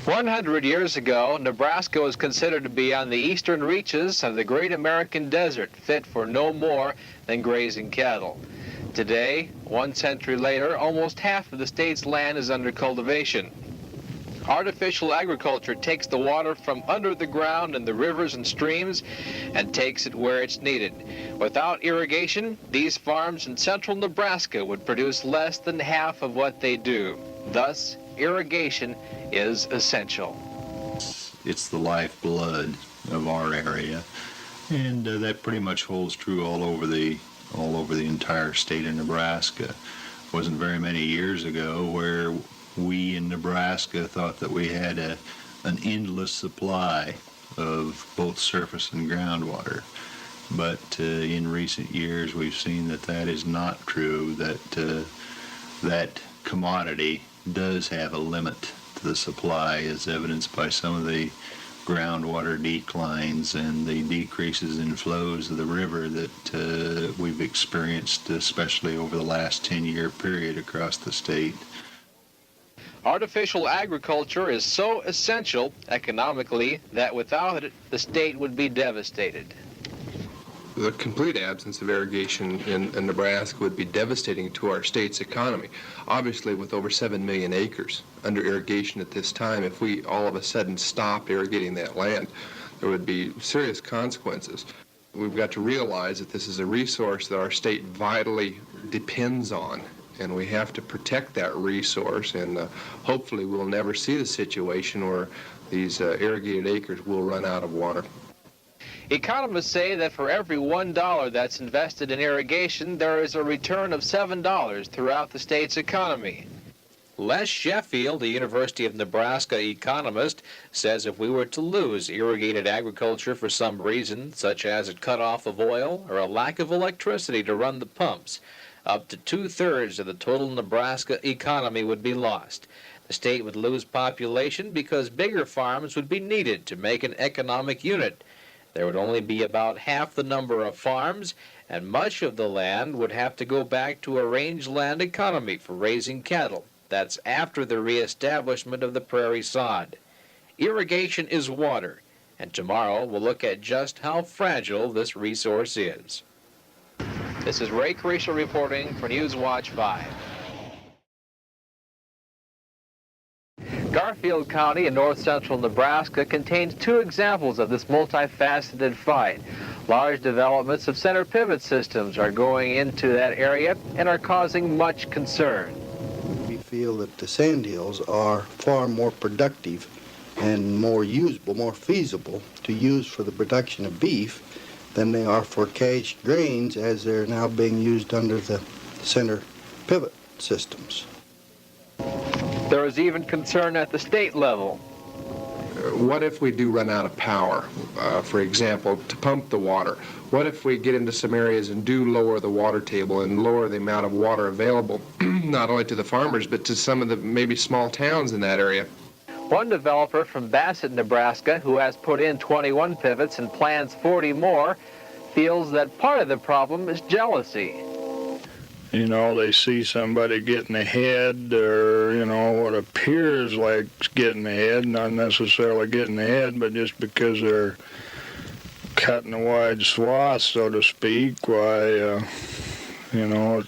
100 years ago, Nebraska was considered to be on the eastern reaches of the great American desert, fit for no more than grazing cattle. Today, 1 century later, almost half of the state's land is under cultivation. Artificial agriculture takes the water from under the ground in the rivers and streams and takes it where it's needed. Without irrigation, these farms in central Nebraska would produce less than half of what they do. Thus, irrigation is essential. It's the lifeblood of our area, and that pretty much holds true all over the entire state of Nebraska. Wasn't very many years ago where we in Nebraska thought that we had an endless supply of both surface and groundwater. But in recent years, we've seen that that is not true, that commodity does have a limit to the supply, as evidenced by some of the groundwater declines and the decreases in flows of the river that we've experienced, especially over the last 10-year period across the state. Artificial agriculture is so essential economically that without it, the state would be devastated. The complete absence of irrigation in Nebraska would be devastating to our state's economy. Obviously, with over 7 million acres under irrigation at this time, if we all of a sudden stopped irrigating that land, there would be serious consequences. We've got to realize that this is a resource that our state vitally depends on, and we have to protect that resource, and hopefully we'll never see the situation where these irrigated acres will run out of water. Economists say that for every $1 that's invested in irrigation, there is a return of $7 throughout the state's economy. Les Sheffield, the University of Nebraska economist, says if we were to lose irrigated agriculture for some reason, such as a cutoff of oil or a lack of electricity to run the pumps, up to 2/3 of the total Nebraska economy would be lost. The state would lose population because bigger farms would be needed to make an economic unit. There would only be about half the number of farms, and much of the land would have to go back to a rangeland economy for raising cattle. That's after the reestablishment of the prairie sod. Irrigation is water, and tomorrow we'll look at just how fragile this resource is. This is Ray Kresha reporting for Newswatch 5. Garfield County in north-central Nebraska contains 2 examples of this multifaceted fight. Large developments of center pivot systems are going into that area and are causing much concern. We feel that the sandhills are far more productive and more usable, more feasible to use for the production of beef than they are for cached grains, as they're now being used under the center pivot systems. There is even concern at the state level. What if we do run out of power, for example, to pump the water? What if we get into some areas and do lower the water table and lower the amount of water available, not only to the farmers, but to some of the maybe small towns in that area? One developer from Bassett, Nebraska, who has put in 21 pivots and plans 40 more, feels that part of the problem is jealousy. You know, they see somebody getting ahead, or, you know, what appears like getting ahead, not necessarily getting ahead, but just because they're cutting a wide swath, so to speak, why, you know,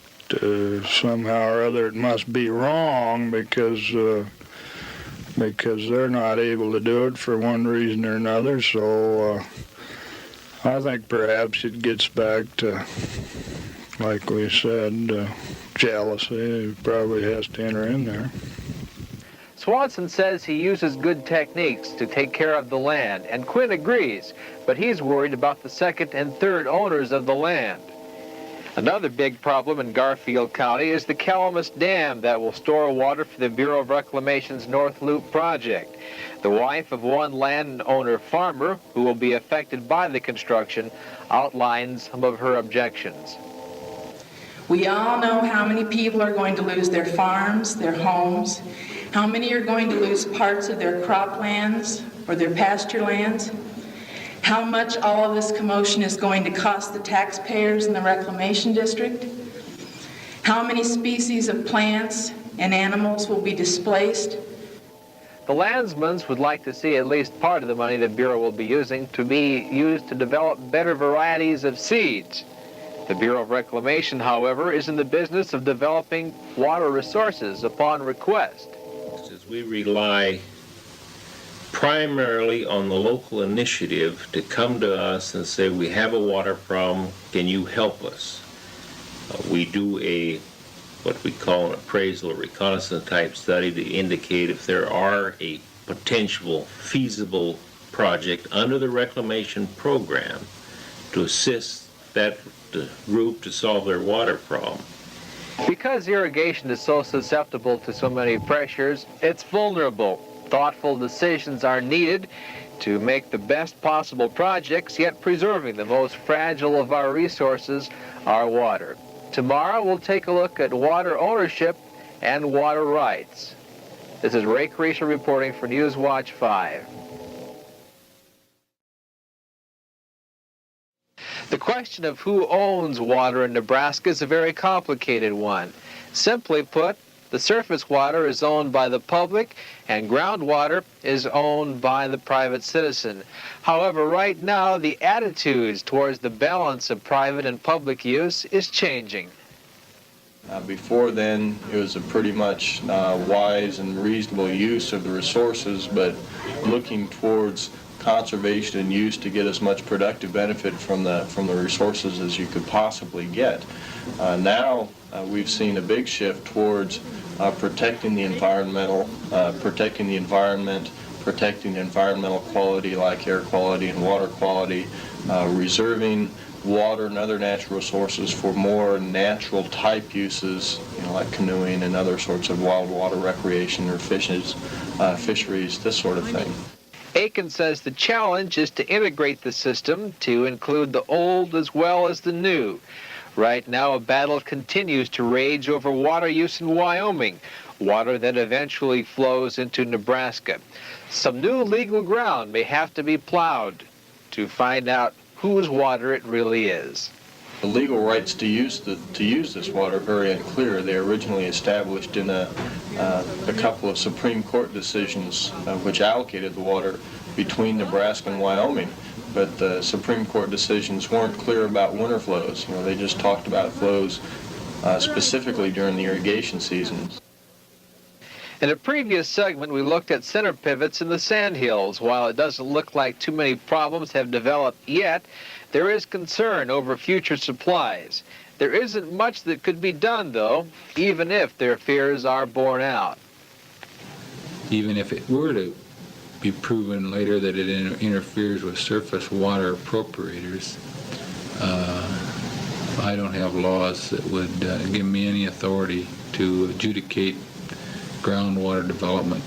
somehow or other it must be wrong because they're not able to do it for one reason or another. So I think perhaps it gets back to, like we said, jealousy probably has to enter in there. Swanson says he uses good techniques to take care of the land, and Quinn agrees, but he's worried about the second and third owners of the land. Another big problem in Garfield County is the Calamus Dam that will store water for the Bureau of Reclamation's North Loop project. The wife of one landowner farmer who will be affected by the construction outlines some of her objections. We all know how many people are going to lose their farms, their homes, how many are going to lose parts of their croplands or their pasture lands, how much all of this commotion is going to cost the taxpayers in the reclamation district, how many species of plants and animals will be displaced. The landsmen would like to see at least part of the money the Bureau will be using to be used to develop better varieties of seeds. The Bureau of Reclamation, however, is in the business of developing water resources upon request. We rely primarily on the local initiative to come to us and say, we have a water problem, can you help us? We do what we call an appraisal or reconnaissance type study to indicate if there are a potential feasible project under the reclamation program to assist that group to solve their water problem. Because irrigation is so susceptible to so many pressures, it's vulnerable. Thoughtful decisions are needed to make the best possible projects, yet preserving the most fragile of our resources, our water. Tomorrow we'll take a look at water ownership and water rights. This is Ray Kresha reporting for Newswatch 5. The question of who owns water in Nebraska is a very complicated one. Simply put, the surface water is owned by the public and groundwater is owned by the private citizen. However, right now, the attitudes towards the balance of private and public use is changing. Before then, it was a pretty much wise and reasonable use of the resources, but looking towards conservation and use to get as much productive benefit from the resources as you could possibly get. Now we've seen a big shift towards protecting the environment, protecting the environmental quality like air quality and water quality, reserving water and other natural resources for more natural type uses, like canoeing and other sorts of wild water recreation or fisheries, this sort of thing. Aiken says the challenge is to integrate the system to include the old as well as the new. Right now, a battle continues to rage over water use in Wyoming, water that eventually flows into Nebraska. Some new legal ground may have to be plowed to find out whose water it really is. The legal rights to use this water are very unclear. They originally established in a couple of Supreme Court decisions which allocated the water between Nebraska and Wyoming. But the Supreme Court decisions weren't clear about winter flows. They just talked about flows specifically during the irrigation seasons. In a previous segment, we looked at center pivots in the sandhills. While it doesn't look like too many problems have developed yet, there is concern over future supplies. There isn't much that could be done, though, even if their fears are borne out. Even if it were to be proven later that it interferes with surface water appropriators, I don't have laws that would give me any authority to adjudicate groundwater development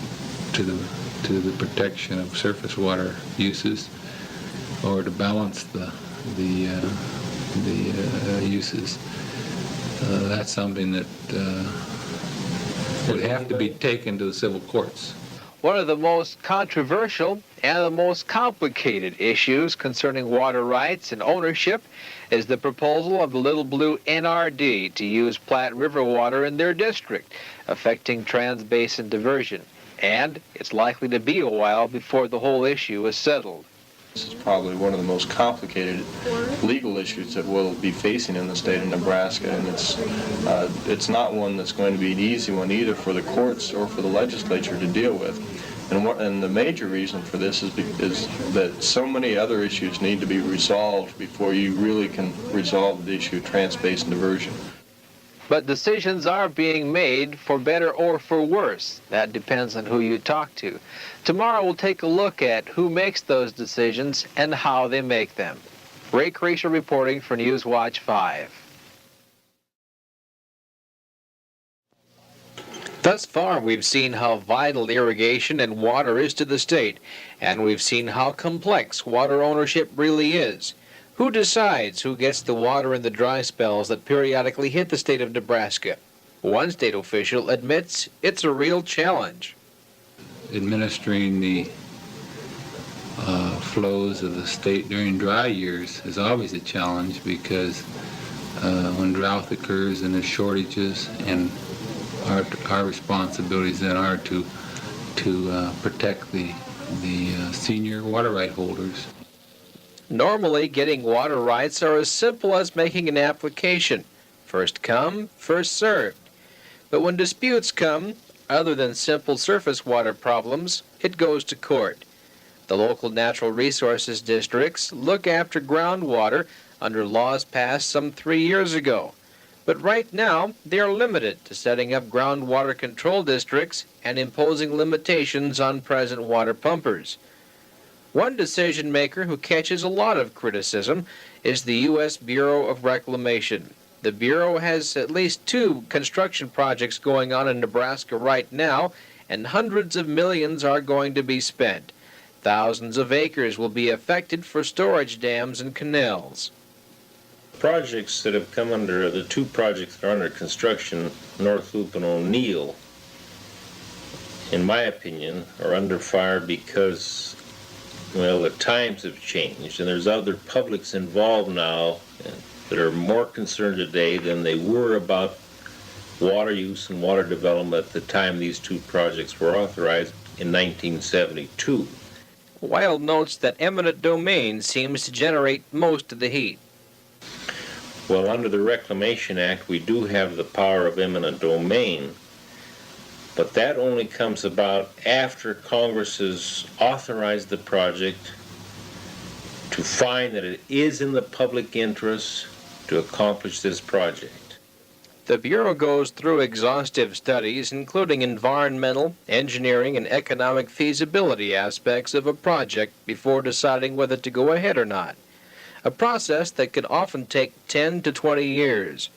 to the protection of surface water uses, or to balance the uses. That's something that would have to be taken to the civil courts. One of the most controversial and the most complicated issues concerning water rights and ownership is the proposal of the Little Blue NRD to use Platte River water in their district, affecting trans-basin diversion. And it's likely to be a while before the whole issue is settled. This is probably one of the most complicated legal issues that we'll be facing in the state of Nebraska, and it's not one that's going to be an easy one either for the courts or for the legislature to deal with. And the major reason for this is that so many other issues need to be resolved before you really can resolve the issue of trans-basin diversion. But decisions are being made for better or for worse. That depends on who you talk to. Tomorrow we'll take a look at who makes those decisions and how they make them. Ray Kresha reporting for Newswatch 5. Thus far, we've seen how vital irrigation and water is to the state, and we've seen how complex water ownership really is. Who decides who gets the water in the dry spells that periodically hit the state of Nebraska? One state official admits it's a real challenge. Administering the flows of the state during dry years is always a challenge, because when drought occurs and there's shortages, and our responsibilities then are to protect the senior water right holders. Normally, getting water rights are as simple as making an application. First come, first served. But when disputes come, other than simple surface water problems, it goes to court. The local natural resources districts look after groundwater under laws passed some 3 years ago. But right now, they are limited to setting up groundwater control districts and imposing limitations on present water pumpers. One decision maker who catches a lot of criticism is the U.S. Bureau of Reclamation. The Bureau has at least 2 construction projects going on in Nebraska right now, and hundreds of millions are going to be spent. Thousands of acres will be affected for storage dams and canals. Projects that have come under, the 2 projects that are under construction, North Loop and O'Neill, in my opinion, are under fire because, well, the times have changed, and there's other publics involved now that are more concerned today than they were about water use and water development at the time these 2 projects were authorized in 1972. Wild notes that eminent domain seems to generate most of the heat. Well, under the Reclamation Act, we do have the power of eminent domain, but that only comes about after Congress has authorized the project to find that it is in the public interest to accomplish this project. The Bureau goes through exhaustive studies, including environmental, engineering, and economic feasibility aspects of a project before deciding whether to go ahead or not, a process that can often take 10 to 20 years.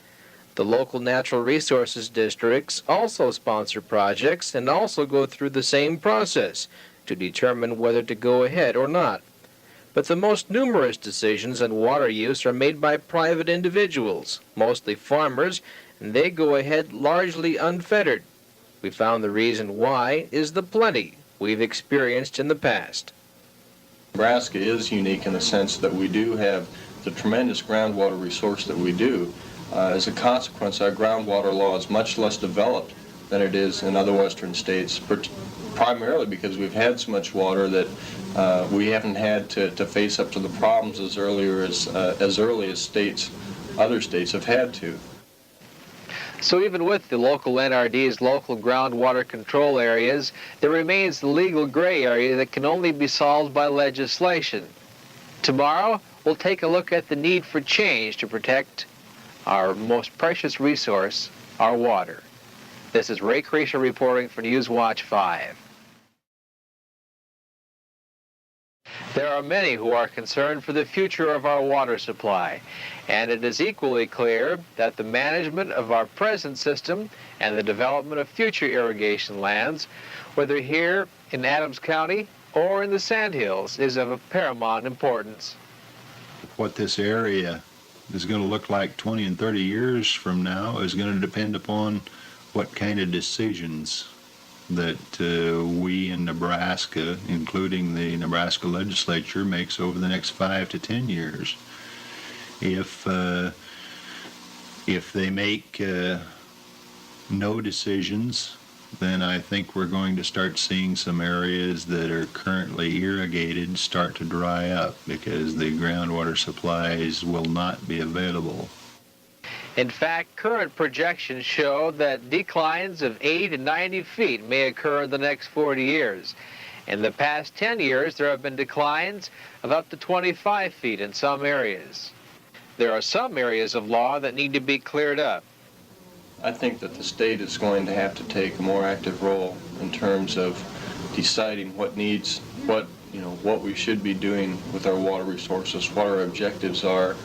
The local natural resources districts also sponsor projects and also go through the same process to determine whether to go ahead or not. But the most numerous decisions on water use are made by private individuals, mostly farmers, and they go ahead largely unfettered. We found the reason why is the plenty we've experienced in the past. Nebraska is unique in the sense that we do have the tremendous groundwater resource that we do. As a consequence, our groundwater law is much less developed than it is in other western states, primarily because we've had so much water that we haven't had to face up to the problems as early as other states have had to. So even with the local NRD's local groundwater control areas, there remains the legal gray area that can only be solved by legislation. Tomorrow, we'll take a look at the need for change to protect our most precious resource, our water. This is Ray Kresha reporting for Newswatch 5. There are many who are concerned for the future of our water supply, and it is equally clear that the management of our present system and the development of future irrigation lands, whether here in Adams County or in the Sandhills, is of paramount importance. What this area is going to look like 20 and 30 years from now is going to depend upon what kind of decisions that we in Nebraska, including the Nebraska legislature, makes over the next 5 to 10 years. If they make no decisions, then I think we're going to start seeing some areas that are currently irrigated start to dry up because the groundwater supplies will not be available. In fact, current projections show that declines of 80 to 90 feet may occur in the next 40 years. In the past 10 years, there have been declines of up to 25 feet in some areas. There are some areas of law that need to be cleared up. I think that the state is going to have to take a more active role in terms of deciding what we should be doing with our water resources, what our objectives are,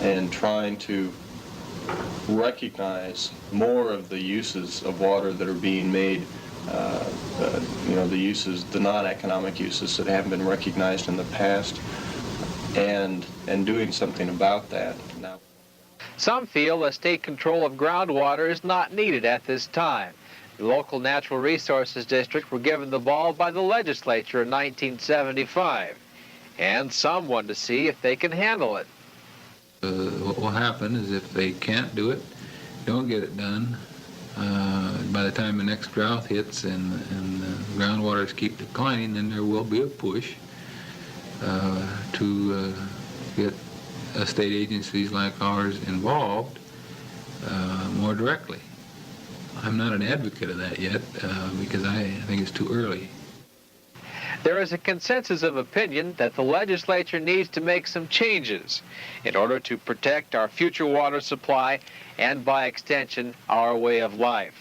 and trying to recognize more of the uses of water that are being made, the non-economic uses that haven't been recognized in the past, and doing something about that now. Some feel that state control of groundwater is not needed at this time. The local natural resources district were given the ball by the legislature in 1975, and some want to see if they can handle it. What will happen is if they can't do it, don't get it done, By the time the next drought hits and the groundwaters keep declining, then there will be a push to get state agencies like ours involved more directly. I'm not an advocate of that yet because I think it's too early. There is a consensus of opinion that the legislature needs to make some changes in order to protect our future water supply and, by extension, our way of life.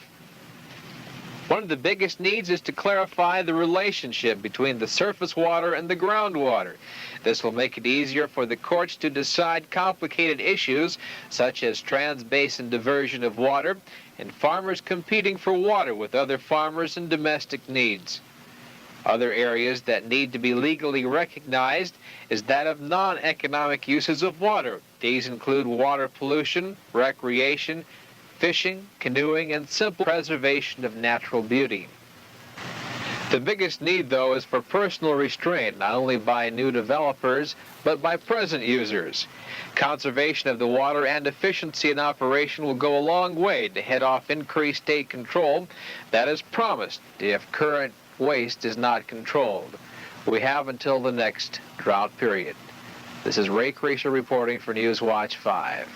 One of the biggest needs is to clarify the relationship between the surface water and the groundwater. This will make it easier for the courts to decide complicated issues such as trans-basin diversion of water and farmers competing for water with other farmers and domestic needs. Other areas that need to be legally recognized is that of non-economic uses of water. These include water pollution, recreation, fishing, canoeing, and simple preservation of natural beauty. The biggest need, though, is for personal restraint, not only by new developers, but by present users. Conservation of the water and efficiency in operation will go a long way to head off increased state control that is promised if current waste is not controlled. We have until the next drought period. This is Ray Kresha reporting for News Watch 5.